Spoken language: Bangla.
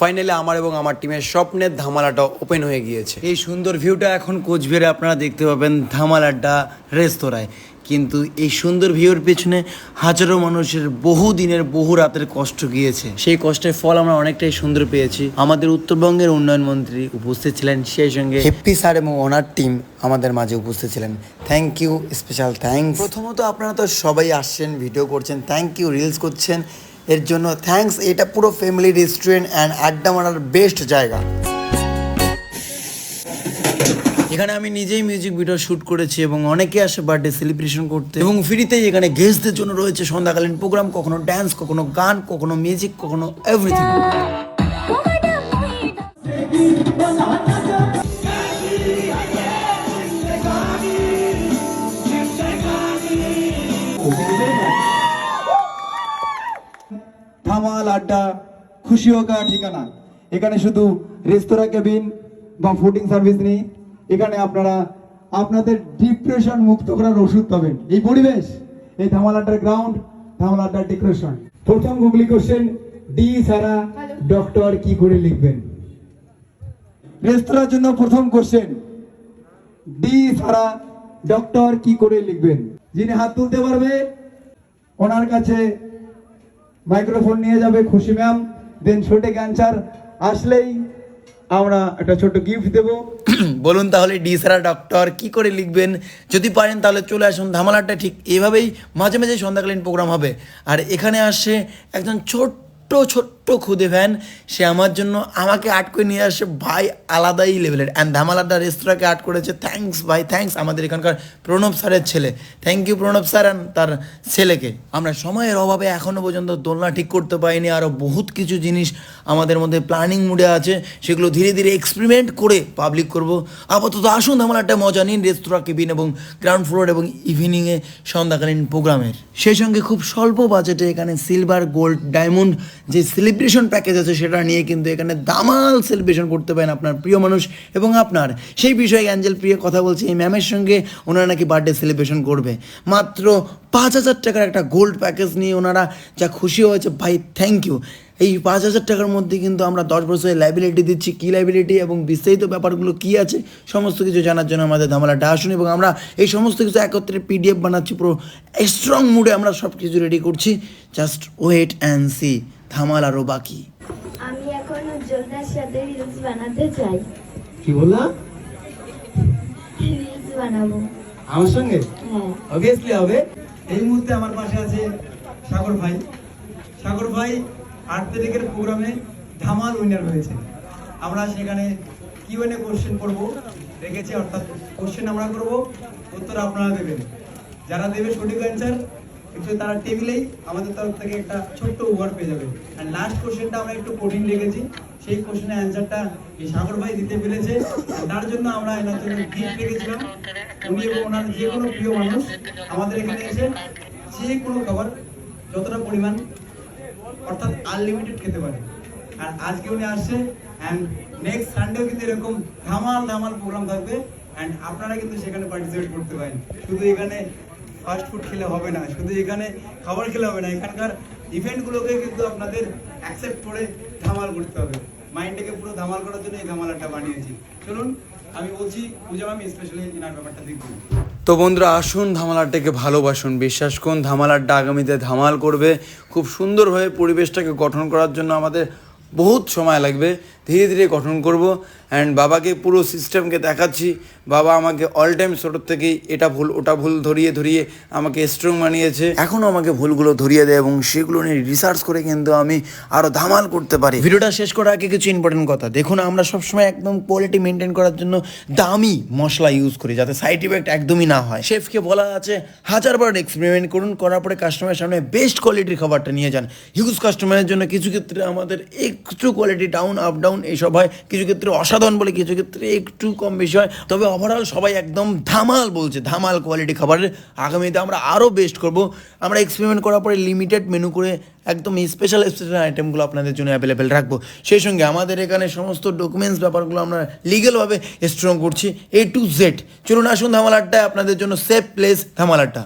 ফাইনালি আমার এবং আমার টিমের স্বপ্নের ধামালাটা ওপেন হয়ে গিয়েছে। এই সুন্দর ভিউটা এখন কোচবিহারে আপনারা দেখতে পাবেন ধামালাড্ডা রেস্তোরাঁয়। কিন্তু এই সুন্দর ভিউর পেছনে হাজারো মানুষের বহু দিনের বহু রাতের কষ্ট গিয়েছে। সেই কষ্টের ফল আমরা অনেকটাই সুন্দর পেয়েছি। আমাদের উত্তরবঙ্গের উন্নয়ন মন্ত্রী উপস্থিত ছিলেন, সেই সঙ্গে হেপ্পি স্যার এবং ওনার টিম আমাদের মাঝে উপস্থিত ছিলেন। Thank you, special thanks. প্রথমত আপনারা তো সবাই আসছেন, ভিডিও করছেন, থ্যাংক ইউ, রিলস করছেন, এর জন্য থ্যাঙ্কস। এটা পুরো ফ্যামিলি রেস্টুরেন্ট অ্যান্ড আড্ডা মারার বেস্ট জায়গা। এখানে আমি নিজেই মিউজিক ভিডিও শ্যুট করেছি এবং অনেকে আসে বার্থডে সেলিব্রেশন করতে, এবং ফ্রিতেই এখানে গেস্টদের জন্য রয়েছে সন্ধ্যাকালীন প্রোগ্রাম, কখনো ড্যান্স, কখনো গান, কখনো মিউজিক, কখনো এভরিথিং। ধামাল আড্ডা খুশিও কা ঠিকানা। এখানে শুধু রেস্তোরাঁ কেবিন বা ফুডিং সার্ভিস নেই, এখানে আপনারা আপনাদের ডিপ্রেশন মুক্ত করার ওষুধ পাবেন। এই পরিবেশ, এই ধামাল আড্ডার গ্রাউন্ড, ধামাল আড্ডার ডেকোরেশন। প্রথম গুগলি কোশ্চেন, ডি ছাড়া ডক্টর কি করে লিখবেন? রেস্তোরাঁর জন্য প্রথম কোশ্চেন, ডি ছাড়া ডক্টর কি করে লিখবেন? যিনি হাত তুলতে পারবে ওনার কাছে মাইক্রোফোন নিয়ে যাবে খুশি ম্যাম। দেন সঠিক অ্যান্সার আসলেই আমরা একটা ছোট গিফট দেবো। বলুন তাহলে ডি ছাড়া ডক্টর কি করে লিখবেন? যদি পারেন তাহলে চলে আসুন। ধামালাটা ঠিক এভাবেই মাঝে মাঝে সন্ধ্যাকালীন প্রোগ্রাম হবে। আর এখানে আসে একজন ছোট্ট খুদে ফ্যান, সে আমার জন্য আমাকে আর্ট করে নিয়ে আসে ভাই, আলাদাই লেভেলের। অ্যান্ড ধামালাড্ডা রেস্তোরাঁকে আর্ট করেছে। থ্যাঙ্কস ভাই, থ্যাঙ্কস আমাদের এখানকার প্রণব স্যারের ছেলে। Thank you Pranab sir and তার ছেলেকে। আমরা সময়ের অভাবে এখনও পর্যন্ত দোলনা ঠিক করতে পারিনি। আরও বহুত কিছু জিনিস আমাদের মধ্যে প্ল্যানিং মুডে আছে, সেগুলো ধীরে ধীরে এক্সপেরিমেন্ট করে পাবলিক করব। আপাতত আসুন ধামালাড্ডা মজা নিন রেস্তোরাঁ কেবিন এবং গ্রাউন্ড ফ্লোর এবং ইভিনিংয়ে সন্ধ্যাকালীন প্রোগ্রামের। সেই সঙ্গে খুব স্বল্প বাজেটে এখানে সিলভার, গোল্ড, ডায়মন্ড যে সেলিব্রেশন প্যাকেজ আছে সেটা নিয়ে কিন্তু এখানে দামাল সেলিব্রেশন করতে পারেন আপনার প্রিয় মানুষ এবং আপনার। সেই বিষয়ে অ্যাঞ্জেল প্রিয় কথা বলছি, এই ম্যামের সঙ্গে ওনারা নাকি বার্থডে সেলিব্রেশন করবে। মাত্র 5,000 টাকার একটা গোল্ড প্যাকেজ নিয়ে ওনারা যা খুশি হয়েছে ভাই, থ্যাংক ইউ। এই 5,000 টাকার মধ্যে কিন্তু আমরা 10 বছরের লাইবিলিটি দিচ্ছি। কী লাইবিলিটি এবং বিস্তারিত ব্যাপারগুলো কী আছে সমস্ত কিছু জানার জন্য আমাদের ধামালাটা আসুন। এবং আমরা এই সমস্ত কিছু একত্রে PDF বানাচ্ছি, পুরো স্ট্রং মুডে আমরা সব কিছু রেডি করছি। জাস্ট ওয়েট অ্যান্ড সি, ধামাল আরও বাকি। আমি এখন উজ্জ্বলদার সাথে রিলস বানাতে চাই। কি বললাম? রিলস বানাবো আমার সঙ্গে? হ্যাঁ, অবভিয়াসলি হবে। এই মুহূর্তে আমার পাশে আছে সাগর ভাই। সাগর ভাই 8 তারিখের প্রোগ্রামে ধামাল উইনার হয়েছে। আমরা সেখানে কিউএনএ কোশ্চেন করব রেখেছি, অর্থাৎ কোশ্চেন আমরা করব, উত্তর আপনারা দেবেন। যারা দেবে সঠিক অ্যান্সার কিন্তু তারা টেবিলেই আমাদের তরফ থেকে একটা ছোট্ট উপহার পেয়ে যাবে। আর লাস্ট কোশ্চেনটা আমরা একটু কঠিন রেখেছি, সেই কোশ্চেনের অ্যান্সারটা এই সাগর ভাই দিতে পেরেছে। তার জন্য আমরা এনার জন্য গিফট রেখেছিলাম। উনি এবং ওনার যে কোনো প্রিয় মানুষ আমাদের এখানে এসে যে কোনো খাবার যতটা পরিমাণ অর্থাৎ আনলিমিটেড খেতে পারে। আর আজকে উনি আসছে, অ্যান্ড নেক্সট সানডেও কিন্তু এরকম ধামাল প্রোগ্রাম থাকবে, অ্যান্ড আপনারা কিন্তু সেখানে পার্টিসিপেট করতে পারেন। শুধু এখানে ফাস্ট ফুড খেলে হবে না, শুধু এখানে খাবার খেলে হবে না, এখানকার ইভেন্টগুলোকে কিন্তু আপনাদের অ্যাকসেপ্ট করে ধামাল করতে হবে। মাইন্ডটাকে পুরো ধামাল করার জন্য এই ধামালাটা বানিয়েছি। চলুন আমি বলছি পূজা ম্যাম স্পেশালি এনার ব্যাপারটা দেখুন। তো বন্ধুরা আসুন, ধামালাড্ডাকে ভালোবাসুন, বিশ্বাস করুন ধামালাড্ডা আগামীতে ধামাল করবে। খুব সুন্দরভাবে পরিবেশটাকে গঠন করার জন্য আমাদের বহুত সময় লাগবে, ধীরে ধীরে গঠন করব। অ্যান্ড বাবাকে পুরো সিস্টেমকে দেখাচ্ছি। বাবা আমাকে অল টাইম ছোটোর থেকেই এটা ভুল ওটা ভুল ধরিয়ে আমাকে স্ট্রং বানিয়েছে। এখনও আমাকে ভুলগুলো ধরিয়ে দেয় এবং সেগুলো নিয়ে রিসার্চ করে কিন্তু আমি আরও ধামাল করতে পারি। ভিডিওটা শেষ করার আগে কিছু ইম্পর্টেন্ট কথা দেখুন, আমরা সবসময় একদম কোয়ালিটি মেনটেন করার জন্য দামি মশলা ইউজ করি, যাতে সাইড ইফেক্ট একদমই না হয়। শেফকে বলা আছে 1000বার এক্সপেরিমেন্ট করুন, করার পরে কাস্টমারের সামনে বেস্ট কোয়ালিটির খাবারটা নিয়ে যান। হিউজ কাস্টমারের জন্য কিছু ক্ষেত্রে আমাদের একটু কোয়ালিটি ডাউন আপ ডাউন এইসব হয়, কিছু ক্ষেত্রে অসাধারণ বলে, কিছু ক্ষেত্রে একটু কম বেশি হয়। তবে ওভারঅল সবাই একদম ধামাল বলছে, ধামাল কোয়ালিটি খাবারের। আগামীতে আমরা আরও বেস্ট করব। আমরা এক্সপেরিমেন্ট করার পরে লিমিটেড মেনু করে একদম স্পেশাল আইটেমগুলো আপনাদের জন্য অ্যাভেলেবেল রাখবো। সেই সঙ্গে আমাদের এখানে সমস্ত ডকুমেন্টস ব্যাপারগুলো আমরা লিগ্যালভাবে স্ট্রং করছি A to Z। চলুন আসুন ধামালাড্ডায়, আপনাদের জন্য সেফ প্লেস ধামালাড্ডা।